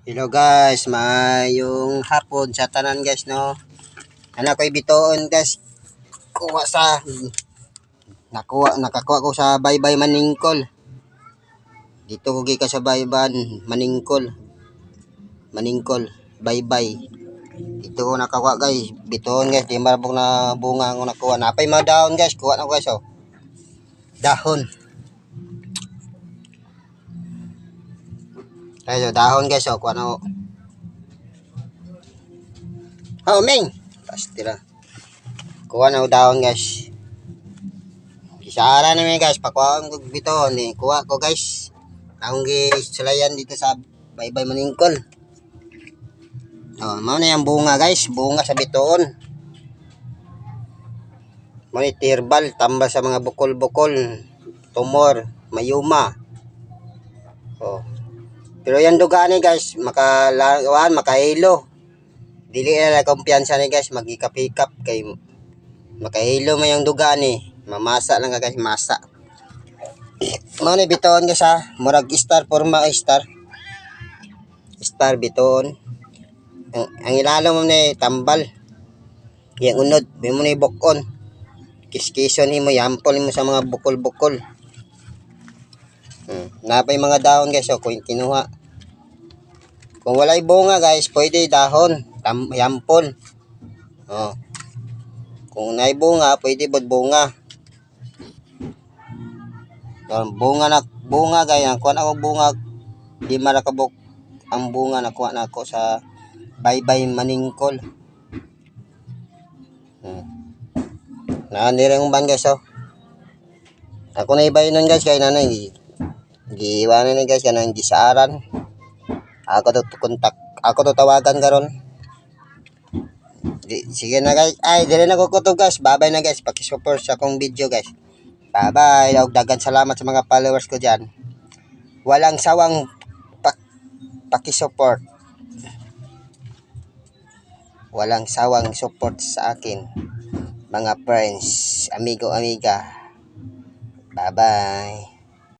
Hello guys, mayong hapon sa tanan guys no. Ana ko'y bitoon guys. Kuha sa nakakuha ko sa Baybay Maningkol. Dito ko gika sa Bayban Maningkol. Baybay. Dito ko nakakuha guys. Bitoon guys, di marabok na bunga ko nakuha. Napay mga dahon guys, kuha na ko guys oh. Dahon. Ayo dahon guys oh, kuha na ko. Oh, Ming. Pasti lah. Kuha na ko dahon guys. Kisara namin guys, pakuha ko bitoon eh. Kuha ko guys. Akong gisalayan dito sa Baybay Maningkol. Oh, mao na yung bunga guys, bunga sa bitoon. Mao tirbal, tambal sa mga bukol-bukol, tumor, mayuma. Oh. Pero yan duga ni guys, makahilo. Dili na kumpiyansa ni guys, magikap-hikap kay makahilo man yung duga ni. Mamasa lang ka guys, masa. Mao ni bitoon guys ha, murag star forma star. Star bitoon. Ang ilalo mo ni tambal. Yang unod, may mo ni bukon. Kiskison mo, yampol mo sa mga bukol-bukol. Napay mga dahon guys, so kung kinuha. Kung walay bunga guys, pwede dahon, yampol. Oh. Kung nay bunga, pwede bod bunga. Bunga guys, kuha na ako bunga. Di marakabok ang bunga na kuha na ako sa Baybay Maningkol. Naandirang ban guys oh. Ako na ibay nun guys, kaya nanay giiwanan ni guys kanang gisaran. Ako to tawagan karon. Sige na guys. Ay, dire na ko kutog guys. Bye-bye na guys. Paki-support sa akong video guys. Bye-bye. Dagan salamat sa mga followers ko diyan. Walang sawang paki-support. Walang sawang support sa akin. Mga friends, amigo, amiga. Bye-bye.